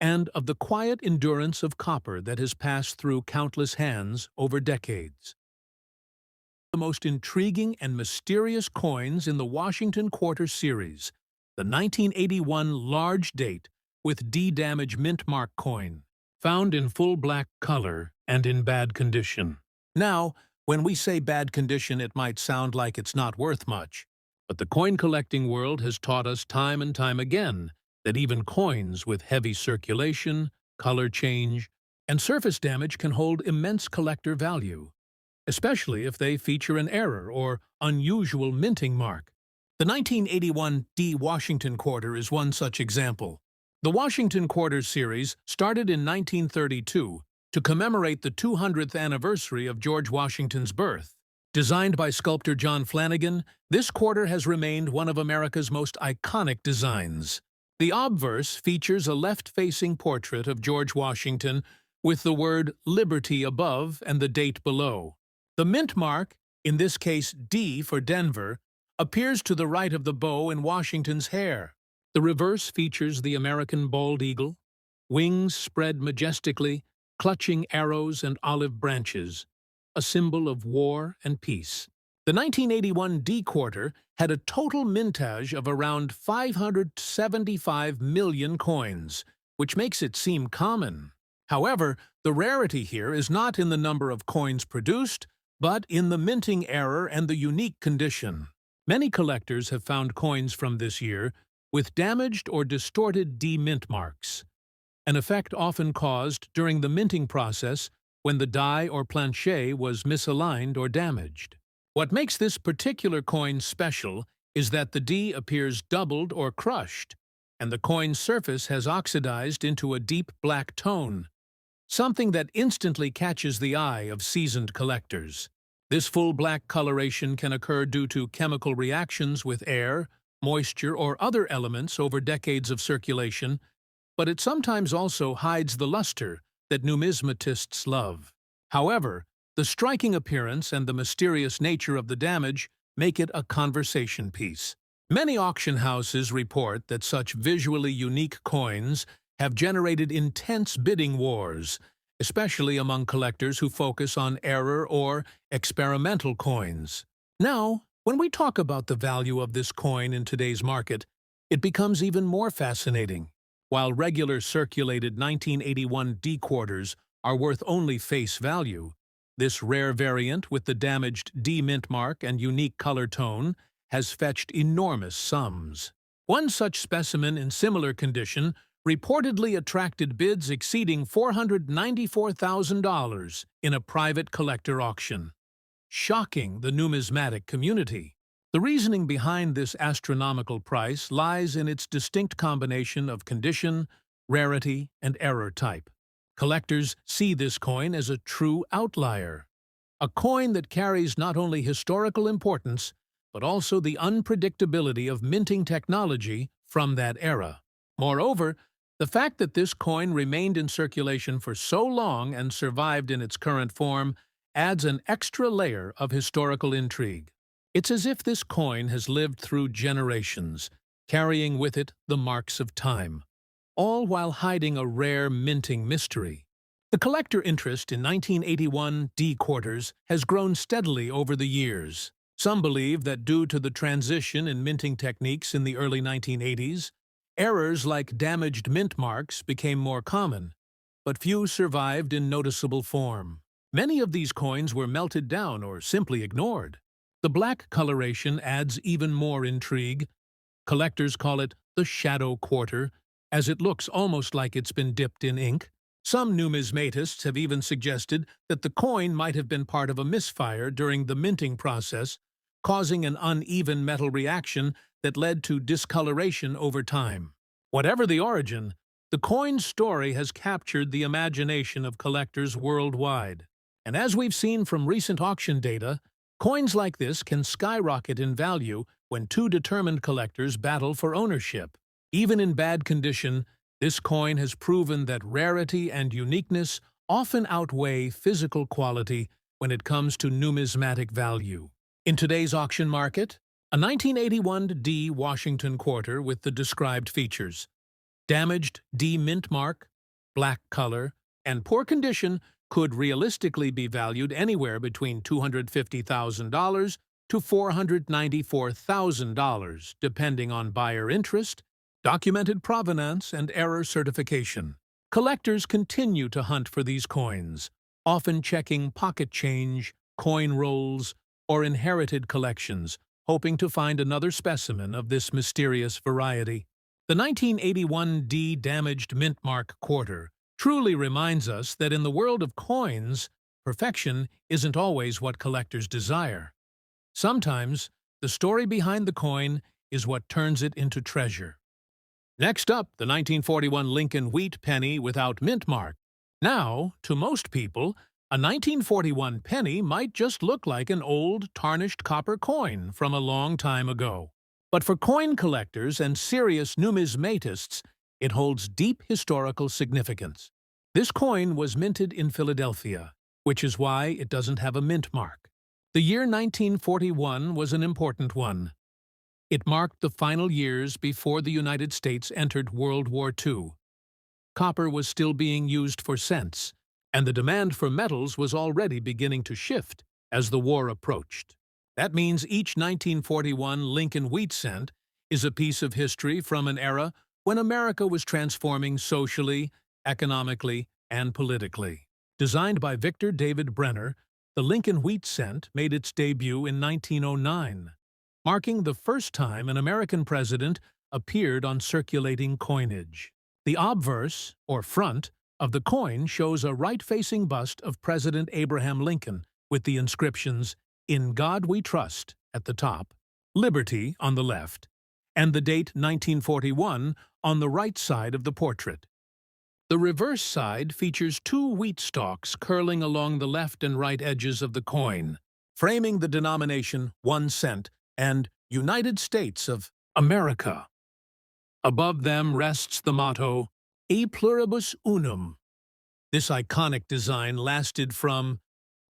Speaker 1: and of the quiet endurance of copper that has passed through countless hands over decades. The most intriguing and mysterious coins in the Washington Quarter series, the 1981 large date with D-damage mint mark coin, found in full black color and in bad condition. Now, when we say bad condition, it might sound like it's not worth much, but the coin collecting world has taught us time and time again that even coins with heavy circulation, color change, and surface damage can hold immense collector value, especially if they feature an error or unusual minting mark. The 1981 D Washington Quarter is one such example. The Washington Quarter series started in 1932 to commemorate the 200th anniversary of George Washington's birth. Designed by sculptor John Flanagan, this quarter has remained one of America's most iconic designs. The obverse features a left-facing portrait of George Washington with the word Liberty above and the date below. The mint mark, in this case D for Denver, appears to the right of the bow in Washington's hair. The reverse features the American bald eagle, wings spread majestically, clutching arrows and olive branches, a symbol of war and peace. The 1981 D quarter had a total mintage of around 575 million coins, which makes it seem common. However, the rarity here is not in the number of coins produced, but in the minting error and the unique condition. Many collectors have found coins from this year with damaged or distorted D mint marks, an effect often caused during the minting process when the die or planchet was misaligned or damaged. What makes this particular coin special is that the D appears doubled or crushed, and the coin's surface has oxidized into a deep black tone, something that instantly catches the eye of seasoned collectors. This full black coloration can occur due to chemical reactions with air, moisture, or other elements over decades of circulation, but it sometimes also hides the luster that numismatists love. However, the striking appearance and the mysterious nature of the damage make it a conversation piece. Many auction houses report that such visually unique coins have generated intense bidding wars, especially among collectors who focus on error or experimental coins. Now, when we talk about the value of this coin in today's market, it becomes even more fascinating. While regular circulated 1981 D quarters are worth only face value, this rare variant with the damaged D mint mark and unique color tone has fetched enormous sums. One such specimen in similar condition reportedly attracted bids exceeding $494,000 in a private collector auction, shocking the numismatic community. The reasoning behind this astronomical price lies in its distinct combination of condition, rarity, and error type. Collectors see this coin as a true outlier, a coin that carries not only historical importance, but also the unpredictability of minting technology from that era. Moreover, the fact that this coin remained in circulation for so long and survived in its current form adds an extra layer of historical intrigue. It's as if this coin has lived through generations, carrying with it the marks of time, all while hiding a rare minting mystery. The collector interest in 1981 D quarters has grown steadily over the years. Some believe that due to the transition in minting techniques in the early 1980s, errors like damaged mint marks became more common, but few survived in noticeable form. Many of these coins were melted down or simply ignored. The black coloration adds even more intrigue. Collectors call it the shadow quarter, as it looks almost like it's been dipped in ink. Some numismatists have even suggested that the coin might have been part of a misfire during the minting process, causing an uneven metal reaction that led to discoloration over time. Whatever the origin, the coin's story has captured the imagination of collectors worldwide. And as we've seen from recent auction data, coins like this can skyrocket in value when two determined collectors battle for ownership. Even in bad condition, this coin has proven that rarity and uniqueness often outweigh physical quality when it comes to numismatic value. In today's auction market, a 1981 D Washington quarter with the described features, damaged D mint mark, black color, and poor condition could realistically be valued anywhere between $250,000 to $494,000, depending on buyer interest, documented provenance, and error certification. Collectors continue to hunt for these coins, often checking pocket change, coin rolls, or inherited collections, hoping to find another specimen of this mysterious variety. The 1981 D damaged mint mark quarter truly reminds us that in the world of coins, perfection isn't always what collectors desire. Sometimes, the story behind the coin is what turns it into treasure. Next up, the 1941 Lincoln wheat penny without mint mark. Now, to most people, A 1941 penny might just look like an old, tarnished copper coin from a long time ago. But for coin collectors and serious numismatists, it holds deep historical significance. This coin was minted in Philadelphia, which is why it doesn't have a mint mark. The year 1941 was an important one. It marked the final years before the United States entered World War II. Copper was still being used for cents, and the demand for metals was already beginning to shift as the war approached. That means each 1941 Lincoln wheat cent is a piece of history from an era when America was transforming socially, economically, and politically. Designed by Victor David Brenner, the Lincoln wheat cent made its debut in 1909, marking the first time an American president appeared on circulating coinage. The obverse, or front, of the coin shows a right-facing bust of President Abraham Lincoln with the inscriptions, "In God We Trust," at the top, "Liberty" on the left, and the date 1941 on the right side of the portrait. The reverse side features two wheat stalks curling along the left and right edges of the coin, framing the denomination 1 cent and United States of America. Above them rests the motto, E pluribus unum. This iconic design lasted from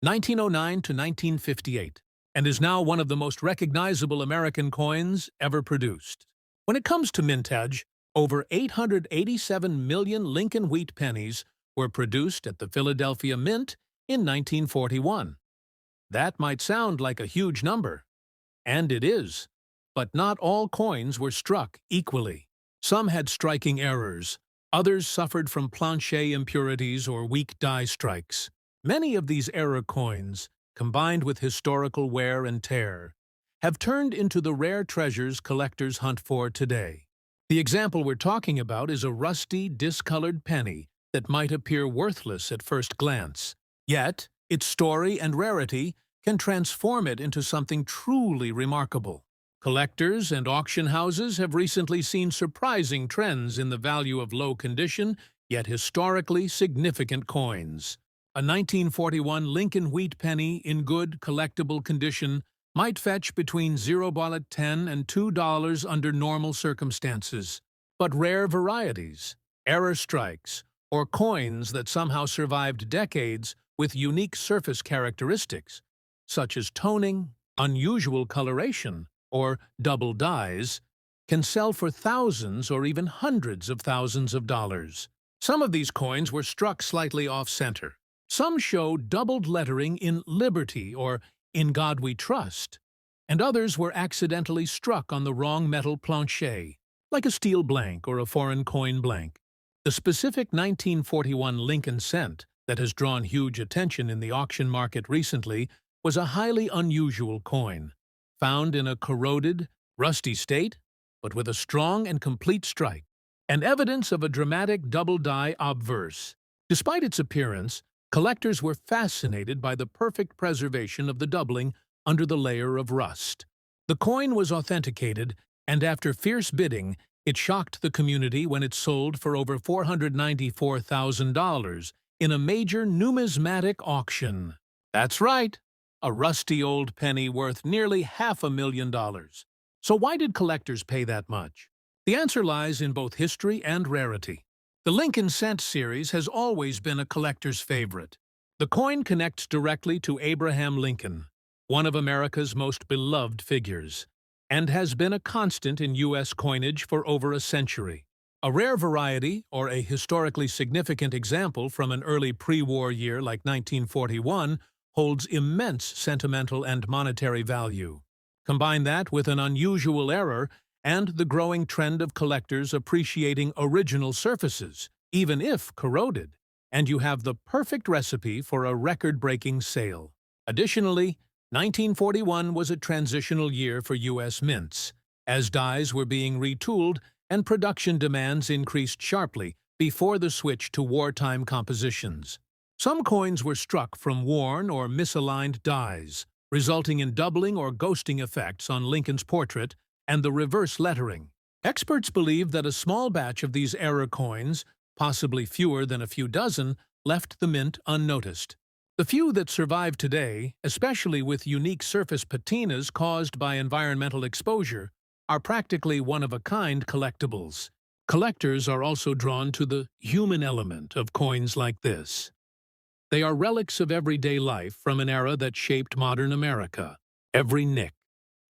Speaker 1: 1909 to 1958 and is now one of the most recognizable American coins ever produced. When it comes to mintage, over 887 million Lincoln wheat pennies were produced at the Philadelphia Mint in 1941. That might sound like a huge number, and it is, but not all coins were struck equally. Some had striking errors, others suffered from plancher impurities or weak die strikes. Many of these error coins, combined with historical wear and tear, have turned into the rare treasures collectors hunt for today. The example we're talking about is a rusty, discolored penny that might appear worthless at first glance. Yet, its story and rarity can transform it into something truly remarkable. Collectors and auction houses have recently seen surprising trends in the value of low-condition, yet historically significant coins. A 1941 Lincoln wheat penny in good, collectible condition might fetch between $0.10 and $2 under normal circumstances. But rare varieties, error strikes, or coins that somehow survived decades with unique surface characteristics, such as toning, unusual coloration, or double dies, can sell for thousands or even hundreds of thousands of dollars. Some of these coins were struck slightly off-center. Some show doubled lettering in Liberty or In God We Trust, and others were accidentally struck on the wrong metal plancher, like a steel blank or a foreign coin blank. The specific 1941 Lincoln cent that has drawn huge attention in the auction market recently was a highly unusual coin, found in a corroded, rusty state, but with a strong and complete strike, and evidence of a dramatic double-die obverse. Despite its appearance, collectors were fascinated by the perfect preservation of the doubling under the layer of rust. The coin was authenticated, and after fierce bidding, it shocked the community when it sold for over $494,000 in a major numismatic auction. That's right, a rusty old penny worth nearly $500,000. So why did collectors pay that much? The answer lies in both history and rarity. The Lincoln Cent series has always been a collector's favorite. The coin connects directly to Abraham Lincoln, one of America's most beloved figures, and has been a constant in U.S. coinage for over a century. A rare variety, or a historically significant example from an early pre-war year like 1941, holds immense sentimental and monetary value. Combine that with an unusual error and the growing trend of collectors appreciating original surfaces, even if corroded, and you have the perfect recipe for a record-breaking sale. Additionally, 1941 was a transitional year for U.S. mints, as dies were being retooled and production demands increased sharply before the switch to wartime compositions. Some coins were struck from worn or misaligned dies, resulting in doubling or ghosting effects on Lincoln's portrait and the reverse lettering. Experts believe that a small batch of these error coins, possibly fewer than a few dozen, left the mint unnoticed. The few that survive today, especially with unique surface patinas caused by environmental exposure, are practically one-of-a-kind collectibles. Collectors are also drawn to the human element of coins like this. They are relics of everyday life from an era that shaped modern America. Every nick,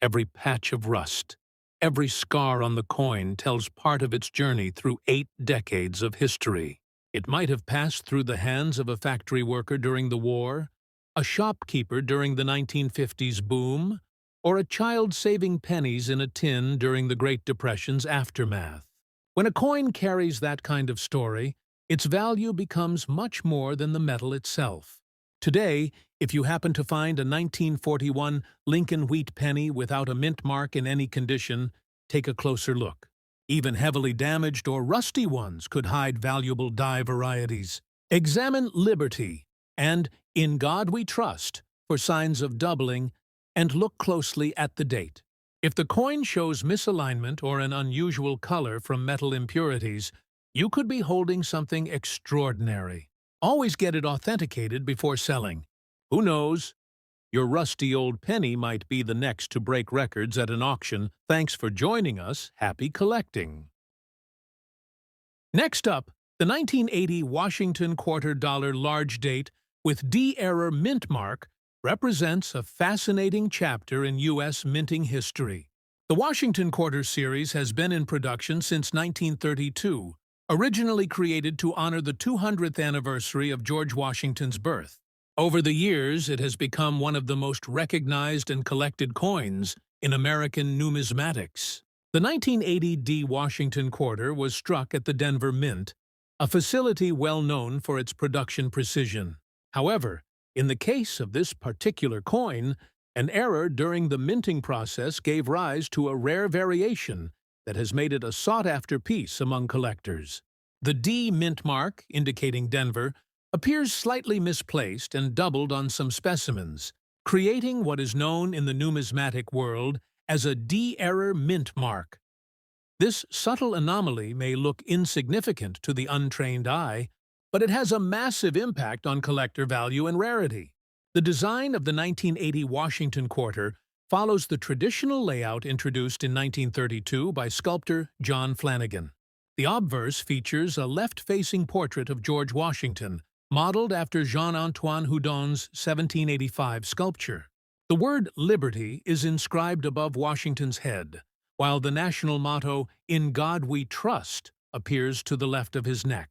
Speaker 1: every patch of rust, every scar on the coin tells part of its journey through 8 decades of history. It might have passed through the hands of a factory worker during the war, a shopkeeper during the 1950s boom, or a child saving pennies in a tin during the Great Depression's aftermath. When a coin carries that kind of story, its value becomes much more than the metal itself. Today, if you happen to find a 1941 Lincoln wheat penny without a mint mark in any condition, take a closer look. Even heavily damaged or rusty ones could hide valuable die varieties. Examine Liberty and In God We Trust for signs of doubling, and look closely at the date. If the coin shows misalignment or an unusual color from metal impurities, you could be holding something extraordinary. Always get it authenticated before selling. Who knows? Your rusty old penny might be the next to break records at an auction. Thanks for joining us. Happy collecting! Next up, the 1980 Washington $quarter large date with D-era mint mark represents a fascinating chapter in U.S. minting history. The Washington Quarter series has been in production since 1932, originally created to honor the 200th anniversary of George Washington's birth. Over the years, it has become one of the most recognized and collected coins in American numismatics. The 1980 D Washington Quarter was struck at the Denver Mint, a facility well known for its production precision. However, in the case of this particular coin, an error during the minting process gave rise to a rare variation that has made it a sought-after piece among collectors. The D mint mark, indicating Denver, appears slightly misplaced and doubled on some specimens, creating what is known in the numismatic world as a D-error mint mark. This subtle anomaly may look insignificant to the untrained eye, but it has a massive impact on collector value and rarity. The design of the 1980 Washington Quarter follows the traditional layout introduced in 1932 by sculptor John Flanagan. The obverse features a left-facing portrait of George Washington, modeled after Jean-Antoine Houdon's 1785 sculpture. The word Liberty is inscribed above Washington's head, while the national motto, In God We Trust, appears to the left of his neck.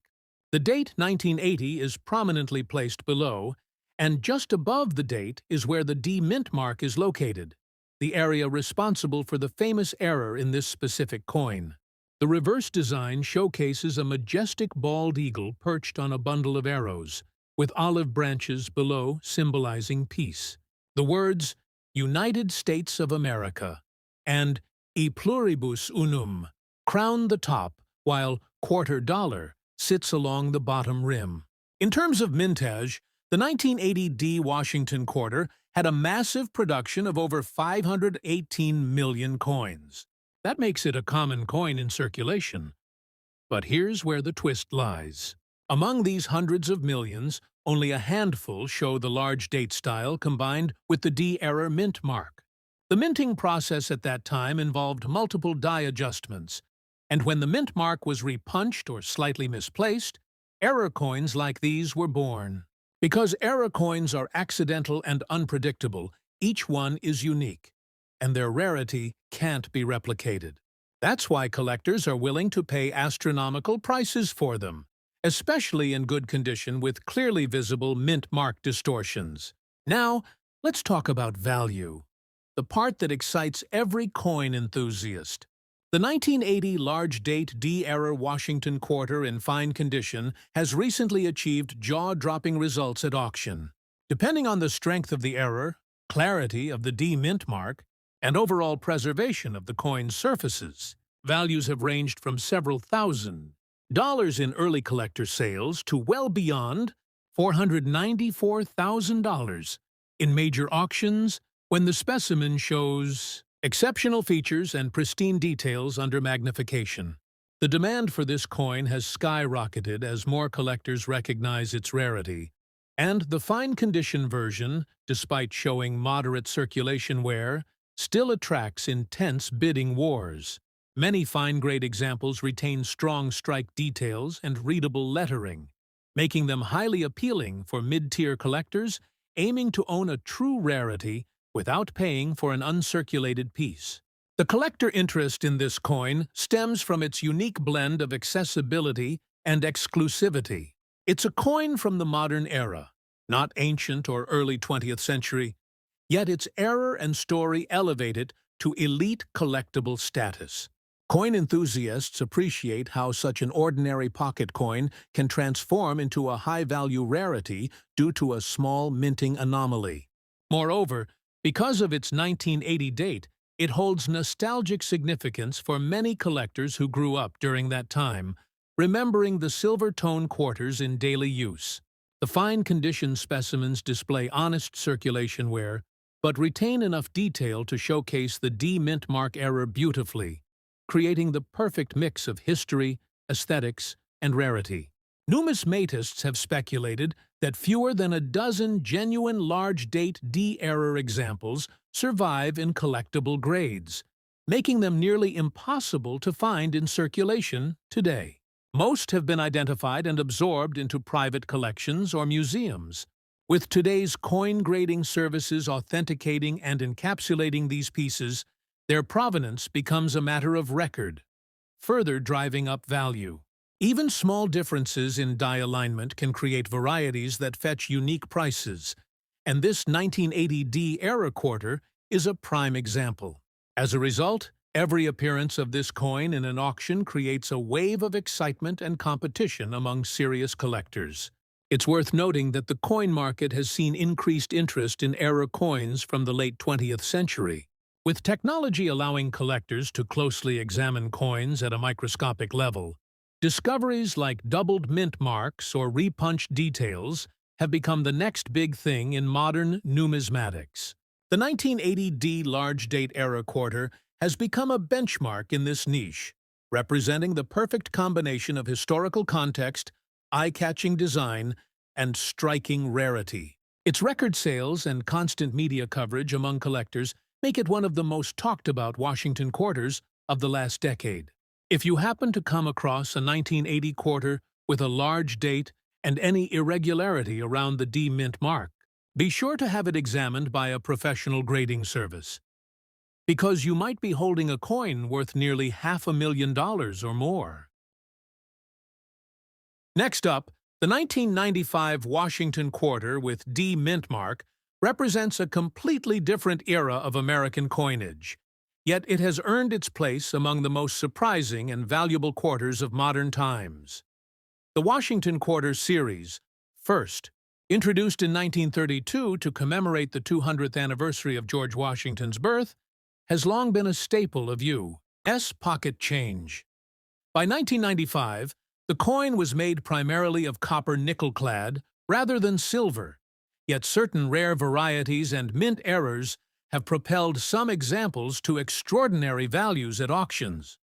Speaker 1: The date 1980 is prominently placed below, and just above the date is where the D mint mark is located, the area responsible for the famous error in this specific coin. The reverse design showcases a majestic bald eagle perched on a bundle of arrows, with olive branches below symbolizing peace. The words, United States of America, and E pluribus unum crown the top, while quarter dollar sits along the bottom rim. In terms of mintage, the 1980 D Washington Quarter had a massive production of over 518 million coins. That makes it a common coin in circulation. But here's where the twist lies. Among these hundreds of millions, only a handful show the large date style combined with the D-error mint mark. The minting process at that time involved multiple die adjustments, and when the mint mark was repunched or slightly misplaced, error coins like these were born. Because error coins are accidental and unpredictable, each one is unique, and their rarity can't be replicated. That's why collectors are willing to pay astronomical prices for them, especially in good condition with clearly visible mint mark distortions. Now, let's talk about value, the part that excites every coin enthusiast. The 1980 large date D-error Washington Quarter in fine condition has recently achieved jaw-dropping results at auction. Depending on the strength of the error, clarity of the D mint mark, and overall preservation of the coin's surfaces, values have ranged from several $1,000s in early collector sales to well beyond $494,000 in major auctions when the specimen shows exceptional features and pristine details under magnification. The demand for this coin has skyrocketed as more collectors recognize its rarity, And the fine-condition version, despite showing moderate circulation wear, still attracts intense bidding wars. Many fine-grade examples retain strong strike details and readable lettering, making them highly appealing for mid-tier collectors aiming to own a true rarity without paying for an uncirculated piece. The collector interest in this coin stems from its unique blend of accessibility and exclusivity. It's a coin from the modern era, not ancient or early 20th century, yet its era and story elevate it to elite collectible status. Coin enthusiasts appreciate how such an ordinary pocket coin can transform into a high-value rarity due to a small minting anomaly. Moreover, because of its 1980 date, it holds nostalgic significance for many collectors who grew up during that time, remembering the silver tone quarters in daily use. The fine-condition specimens display honest circulation wear, but retain enough detail to showcase the D-mint mark era beautifully, creating the perfect mix of history, aesthetics, and rarity. Numismatists have speculated that fewer than a dozen genuine large-date D-era examples survive in collectible grades, making them nearly impossible to find in circulation today. Most have been identified and absorbed into private collections or museums, with today's coin grading services authenticating and encapsulating these pieces. Their provenance becomes a matter of record, further driving up value. Even small differences in die alignment can create varieties that fetch unique prices, and this 1980D era quarter is a prime example. As a result, every appearance of this coin in an auction creates a wave of excitement and competition among serious collectors. It's worth noting that the coin market has seen increased interest in era coins from the late 20th century. With technology allowing collectors to closely examine coins at a microscopic level, discoveries like doubled mint marks or repunched details have become the next big thing in modern numismatics. The 1980D large date era quarter has become a benchmark in this niche, representing the perfect combination of historical context, eye-catching design, and striking rarity. Its record sales and constant media coverage among collectors make it one of the most talked-about Washington quarters of the last decade. If you happen to come across a 1980 quarter with a large date and any irregularity around the D-mint mark, be sure to have it examined by a professional grading service, because you might be holding a coin worth nearly $500,000 or more. Next up, the 1995 Washington quarter with D-mint mark represents a completely different era of American coinage, yet it has earned its place among the most surprising and valuable quarters of modern times. The Washington Quarter series, first introduced in 1932 to commemorate the 200th anniversary of George Washington's birth, has long been a staple of U.S. pocket change. By 1995, the coin was made primarily of copper nickel-clad rather than silver, yet certain rare varieties and mint errors have propelled some examples to extraordinary values at auctions.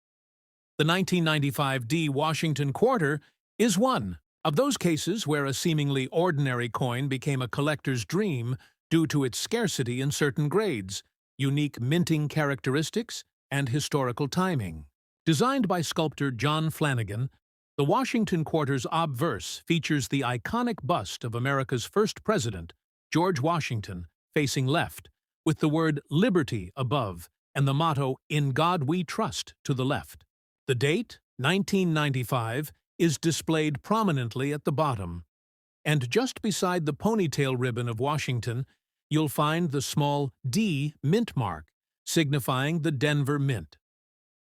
Speaker 1: The 1995 D Washington Quarter is one of those cases where a seemingly ordinary coin became a collector's dream due to its scarcity in certain grades, unique minting characteristics, and historical timing. Designed by sculptor John Flanagan, the Washington Quarter's obverse features the iconic bust of America's first president, George Washington, facing left, with the word Liberty above and the motto In God We Trust to the left. The date, 1995, is displayed prominently at the bottom, and just beside the ponytail ribbon of Washington, you'll find the small D mint mark, signifying the Denver Mint.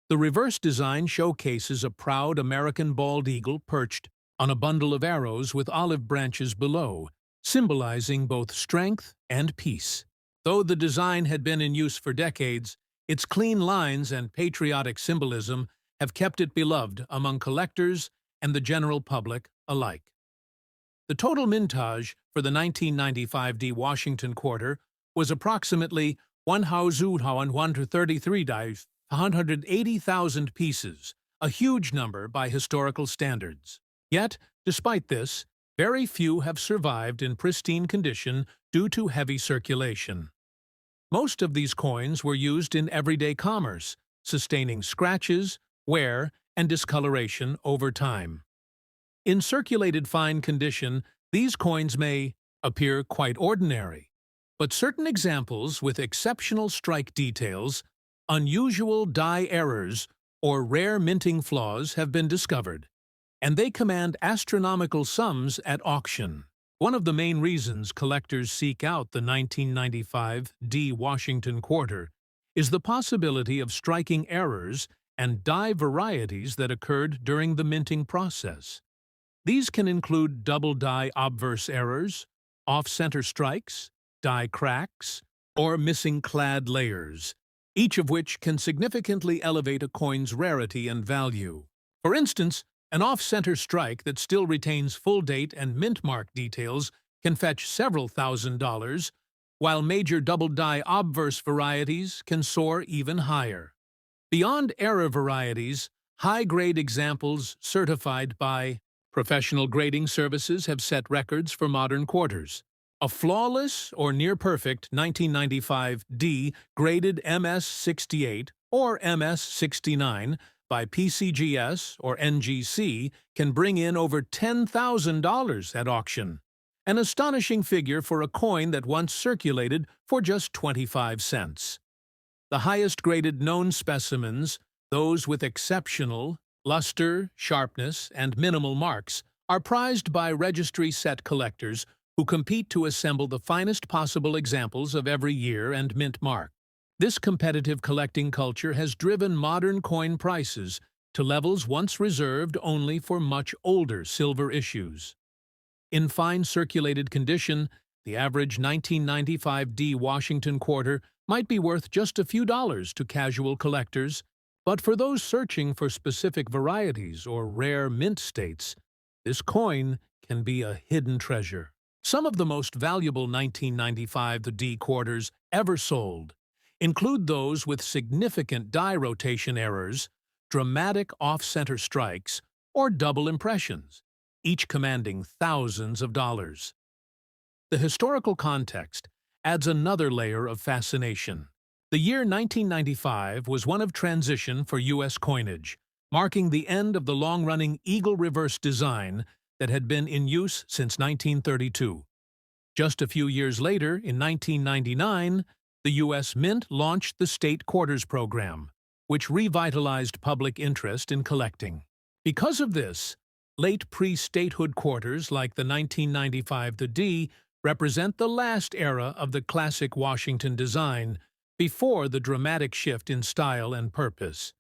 Speaker 1: The reverse design showcases a proud American bald eagle perched on a bundle of arrows with olive branches below, symbolizing both strength and peace. Though the design had been in use for decades, its clean lines and patriotic symbolism have kept it beloved among collectors and the general public alike. The total mintage for the 1995 D Washington Quarter was approximately 1,133,180,000 pieces, a huge number by historical standards. Yet, despite this, very few have survived in pristine condition due to heavy circulation. Most of these coins were used in everyday commerce, sustaining scratches, wear, and discoloration over time. In circulated fine condition, these coins may appear quite ordinary, but certain examples with exceptional strike details, unusual die errors, or rare minting flaws have been discovered, and they command astronomical sums at auction. One of the main reasons collectors seek out the 1995 D Washington quarter is the possibility of striking errors and die varieties that occurred during the minting process. These can include double die obverse errors, off-center strikes, die cracks, or missing clad layers, each of which can significantly elevate a coin's rarity and value. For instance, an off-center strike that still retains full date and mint mark details can fetch several $1,000s, while major double die obverse varieties can soar even higher. Beyond error varieties, high-grade examples certified by professional grading services have set records for modern quarters. A flawless or near-perfect 1995 D graded MS-68 or MS-69 by PCGS or NGC can bring in over $10,000 at auction, an astonishing figure for a coin that once circulated for just 25 cents. The highest-graded known specimens, those with exceptional luster, sharpness, and minimal marks, are prized by registry-set collectors who compete to assemble the finest possible examples of every year and mint mark. This competitive collecting culture has driven modern coin prices to levels once reserved only for much older silver issues. In fine circulated condition, the average 1995 D Washington quarter might be worth just a few dollars to casual collectors, but for those searching for specific varieties or rare mint states, this coin can be a hidden treasure. Some of the most valuable 1995 D quarters ever sold include those with significant die rotation errors, dramatic off-center strikes, or double impressions, each commanding thousands of dollars. The historical context adds another layer of fascination. The year 1995 was one of transition for U.S. coinage, marking the end of the long-running eagle reverse design that had been in use since 1932. Just a few years later, in 1999, the U.S. Mint launched the State Quarters Program, which revitalized public interest in collecting. Because of this, late pre-statehood quarters like the 1995 D represent the last era of the classic Washington design before the dramatic shift in style and purpose.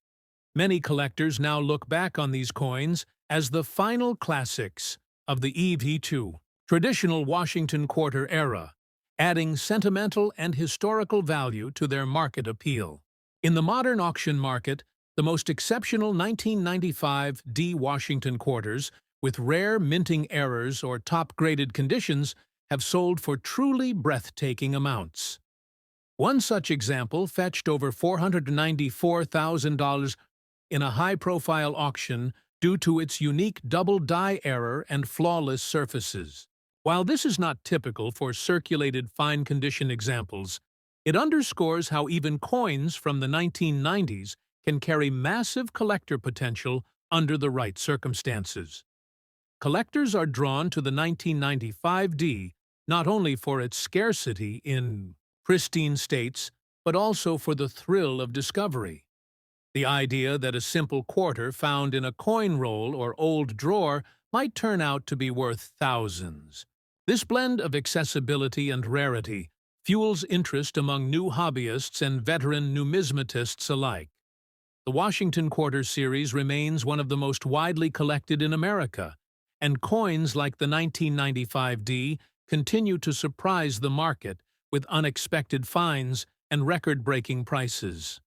Speaker 1: Many collectors now look back on these coins as the final classics of the EV2, traditional Washington quarter era, adding sentimental and historical value to their market appeal. In the modern auction market, the most exceptional 1995 D Washington quarters with rare minting errors or top-graded conditions have sold for truly breathtaking amounts. One such example fetched over $494,000 in a high-profile auction due to its unique double die error and flawless surfaces. While this is not typical for circulated fine-condition examples, it underscores how even coins from the 1990s can carry massive collector potential under the right circumstances. Collectors are drawn to the 1995 D not only for its scarcity in pristine states, but also for the thrill of discovery. The idea that a simple quarter found in a coin roll or old drawer might turn out to be worth thousands. This blend of accessibility and rarity fuels interest among new hobbyists and veteran numismatists alike. The Washington Quarter series remains one of the most widely collected in America, and coins like the 1995 D continue to surprise the market with unexpected finds and record-breaking prices.